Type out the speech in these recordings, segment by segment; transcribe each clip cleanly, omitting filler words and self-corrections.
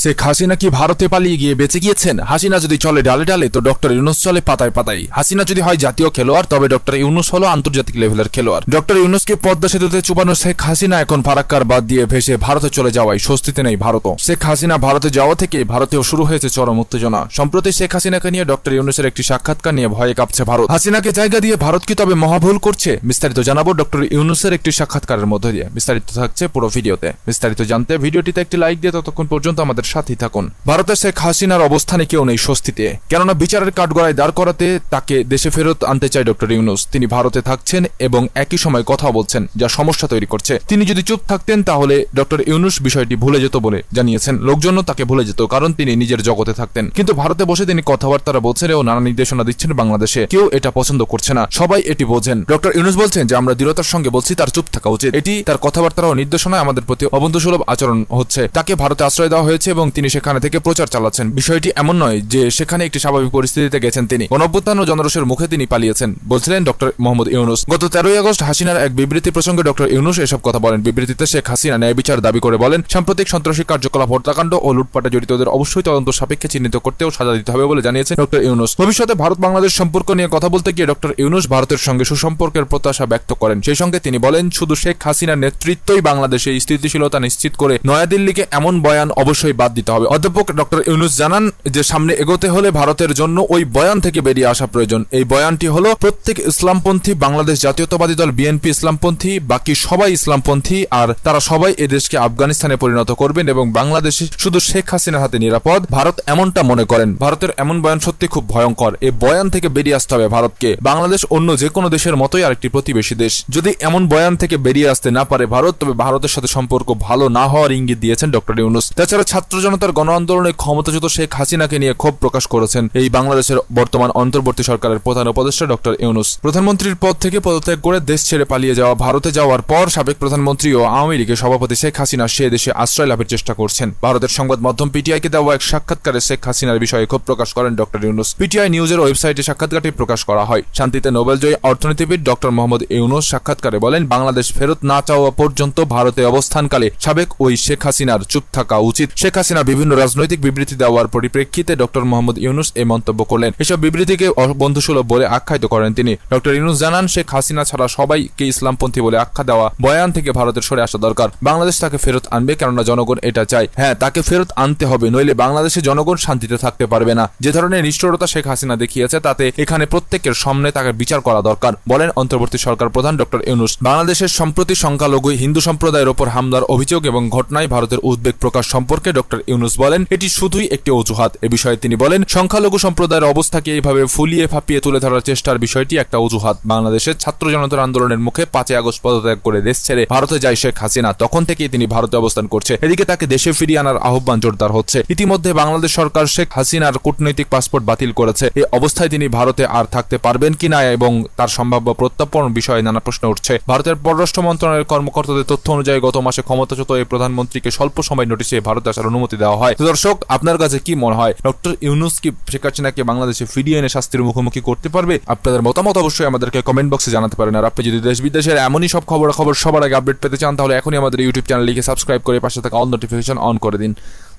শেখ হাসিনা কি ভারতে পালিয়ে গিয়ে বেঁচে গিয়েছেন? হাসিনা যদি চলে ডালে ডালে তো ডক্টর ইউনূস চলে পাতায় পাতায়। হাসিনা যদি হয় জাতীয় খেলোয়াড় তবে ডক্টর ইউনূস হলো আন্তর্জাতিক লেভেলের খেলোয়াড়। ডক্টর ইউনূসকে পদ্মা সেতুতে চুবানো শেখ হাসিনা এখন ফারাক্কার বাদ দিয়ে ভেসে ভারতে চলে যাওয়ায় স্বস্তিতে নেই ভারতও। শেখ হাসিনা ভারতে যাওয়া থেকে ভারতেও শুরু হয়েছে চরম উত্তেজনা। সম্প্রতি শেখ হাসিনাকে নিয়ে ডক্টর ইউনূসের একটি সাক্ষাৎকার নিয়ে ভয়ে কাঁপছে ভারত। হাসিনাকে জায়গা দিয়ে ভারত কি তবে মহাভুল করছে? বিস্তারিত জানাবো ডক্টর ইউনূসের একটি সাক্ষাৎকারের মধ্য দিয়ে। বিস্তারিত থাকছে পুরো ভিডিওতে। বিস্তারিত জানতে ভিডিওটিতে একটি লাইক দিয়ে ততক্ষণ পর্যন্ত আমাদের সাথেই থাকুন। ভারতের শেখ হাসিনার অবস্থানে কেউ নেই স্বস্তিতে, কেননা বিচারের কাঠগড়ায় দাঁড় করাতে তাকে দেশে ফেরত আনতে চায় ডক্টর ইউনূস। তিনি ভারতে থাকছেন এবং একই সময় কথা বলছেন, যা সমস্যা তৈরি করছে। তিনি যদি চুপ থাকতেন তাহলে ডক্টর ইউনূস বিষয়টি ভুলে যেত বলে জানিয়েছেন। লোকজনও তাকে ভুলে যেত, কারণ তিনি নিজের জগতে থাকতেন। কিন্তু ভারতে বসে তিনি কথাবার্তা বলছেন ও নানা নির্দেশনা দিচ্ছেন বাংলাদেশে। কেউ এটা পছন্দ করছে না, সবাই এটি বোঝেন। ডক্টর ইউনূস বলছেন যে আমরা দৃঢ়তার সঙ্গে বলছি তার চুপ থাকা উচিত। এটি তার কথাবার্তা ও নির্দেশনায় আমাদের প্রতি অবন্ধুসুলভ আচরণ হচ্ছে। তাকে ভারতে আশ্রয় দেওয়া হয়েছে এবং তিনি সেখানে থেকে প্রচার চালাচ্ছেন। বিষয়টি এমন নয় যে সেখানে একটি স্বাভাবিক পরিস্থিতিতে গেছেন তিনি। গণঅভ্যুত্থান ও জনরোষের মুখে তিনি পালিয়েছেন, বলছিলেন ডক্টর মোহাম্মদ ইউনূস। গত 13ই আগস্ট হাসিনার এক বিবৃতি প্রসঙ্গে ডক্টর ইউনূস এসব কথা বলেন। বিবৃতিতে শেখ হাসিনা ন্যায় বিচার দাবি করে বলেন, সাম্প্রতিক সন্ত্রাসী কার্যকলাপ, হত্যাকাণ্ড ও লুটপাটে জড়িতদের অবশ্যই তদন্ত সাপেক্ষে চিহ্নিত করতে ও সাজা দিতে হবে বলে জানিয়েছেন ডক্টর ইউনূস। ভবিষ্যতে ভারত বাংলাদেশ সম্পর্ক নিয়ে কথা বলতে গিয়ে ডক্টর ইউনূস ভারতের সঙ্গে সুসম্পর্কের প্রত্যাশা ব্যক্ত করেন। সেই সঙ্গে তিনি বলেন, শুধু শেখ হাসিনার নেতৃত্বই বাংলাদেশে স্থিতিশীলতা নিশ্চিত করে নয়াদিল্লিকে এমন বয়ান অবশ্যই বাদ দিতে হবে। অধ্যাপক ডক্টর ইউনূস জানান যে সামনে এগোতে হলে ভারতের জন্য ওই বয়ান থেকে বেরিয়ে আসা প্রয়োজন। এই বয়ানটি হলো, প্রত্যেক ইসলামপন্থী, বাংলাদেশ জাতীয়তাবাদী দল বিএনপি ইসলামপন্থী, বাকি সবাই ইসলামপন্থী, আর তারা সবাই এদেশকে আফগানিস্তানে পরিণত করবেন এবং বাংলাদেশে শুধু শেখ হাসিনার হাতে নিরাপদ। ভারত এমনটা মনে করেন। ভারতের এমন বয়ান সত্যি খুব ভয়ঙ্কর। এই বয়ান থেকে বেরিয়ে আসতে হবে ভারতকে। বাংলাদেশ অন্য যে কোনো দেশের মতোই আরেকটি প্রতিবেশী দেশ। যদি এমন বয়ান থেকে বেরিয়ে আসতে না পারে ভারত, তবে ভারতের সাথে সম্পর্ক ভালো না হওয়ার ইঙ্গিত দিয়েছেন ডক্টর ইউনূস। তাছাড়া ছাত্র জনতার গণ আন্দোলনে ক্ষমতাচ্যুত শেখ হাসিনাকে নিয়ে ক্ষোভ প্রকাশ করেছেন এই বাংলাদেশের বর্তমান অন্তর্বর্তী সরকারের প্রধান উপদেষ্টা ডক্টর ইউনূস। প্রধানমন্ত্রীর পদ থেকে পদত্যাগ করে দেশ ছেড়ে পালিয়ে যাওয়া ভারতে যাওয়ার পর সাবেক প্রধানমন্ত্রী ও আওয়ামী লীগের সভাপতি শেখ হাসিনা সে দেশে আশ্রয় লাভের চেষ্টা করছেন। ভারতের সংবাদ মাধ্যম পিটিআইকে দেওয়া এক সাক্ষাৎকারে শেখ হাসিনার বিষয়ে ক্ষোভ প্রকাশ করেন ডক্টর ইউনূস। পিটিআই নিউজের ওয়েবসাইটে সাক্ষাৎকারটি প্রকাশ করা হয়। শান্তিতে নোবেলজয়ী অর্থনীতিবিদ ডক্টর মোহাম্মদ ইউনূস সাক্ষাৎকারে বলেন, বাংলাদেশ ফেরত না চাওয়া পর্যন্ত ভারতে অবস্থানকালে সাবেক ওই শেখ হাসিনার চুপ থাকা উচিত। শেখ হাসিনা বিভিন্ন রাজনৈতিক বিবৃতি দেওয়ার পরিপ্রেক্ষিতে ডক্টর মোহাম্মদ ইউনূস এই মন্তব্য করলেন। এসব বিবৃতিকে বন্ধুসুলভ বলে আখ্যায়িত করেন তিনি। ডক্টর ইউনূস জানান, শেখ হাসিনা ছাড়া সবাইকে ইসলামপন্থী বলে আখ্যা দেওয়া বয়ান থেকে ভারতের সরে আসা দরকার। বাংলাদেশ তাকে ফেরত আনবে, কেননা জনগণ এটা চায়। হ্যাঁ, তাকে ফেরত আনতে হবে, নইলে বাংলাদেশে জনগণ শান্তিতে থাকতে পারবে না। যে ধরনের নিষ্ঠুরতা শেখ হাসিনা দেখিয়েছে তাতে এখানে প্রত্যেকের সামনে তাকে বিচার করা দরকার, বলেন অন্তর্বর্তী সরকার প্রধান ডক্টর ইউনূস। বাংলাদেশের সম্প্রতি সংখ্যালঘু হিন্দু সম্প্রদায়ের ওপর হামলার অভিযোগ এবং ঘটনায় ভারতের উদ্বেগ প্রকাশ সম্পর্কে ডক্টর ইউনূস বলেন, এটি শুধুই একটি অজুহাত। এ বিষয়ে তিনি বলেন, সংখ্যালঘু সম্প্রদায়ের অবস্থাকে এইভাবে ফুলিয়ে ফাঁপিয়ে তুলে ধরার চেষ্টার বিষয়টি একটা অজুহাত। বাংলাদেশের ছাত্র জনতার আন্দোলনের মুখে 5 আগস্ট পদত্যাগ করে দেশ ছেড়ে ভারতে যায় শেখ হাসিনা। তখন থেকেই তিনি ভারতে অবস্থান করছে। এদিকে তাকে দেশে ফিরিয়ে আনার আহ্বান জোরদার হচ্ছে। ইতিমধ্যে বাংলাদেশ সরকার শেখ হাসিনার কূটনৈতিক পাসপোর্ট বাতিল করেছে। এই অবস্থায় তিনি ভারতে আর থাকতে পারবেন কিনা এবং তার সম্ভাব্য প্রত্যার্পণ বিষয়ে নানা প্রশ্ন উঠছে। ভারতের পররাষ্ট্র মন্ত্রণালয়ের কর্মকর্তাদের তথ্য অনুযায়ী গত মাসে ক্ষমতাচ্যুত এই প্রধানমন্ত্রীকে স্বল্প সময় নোটিশে ভারতে আসার অনুমতি দেওয়া হয়। দর্শক, আপনার কাছে কি মনে হয়, ডক্টর ইউনূস কি শেখ হাসিনাকে বাংলাদেশে ফিরিয়ে এনে শাস্তির মুখোমুখি করতে পারবে? আপনাদের মতামত অবশ্যই আমাদেরকে কমেন্ট বক্সে জানাতে পারেন। আর আপনি যদি দেশ বিদেশের এমনই সব খবর সবার আগে আপডেট পেতে চান, তাহলে এখনই আমাদের ইউটিউব চ্যানেল লিখে সাবস্ক্রাইব করে পাশে থাকা অল নোটিফিকেশন অন করে দিন।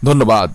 ধন্যবাদ।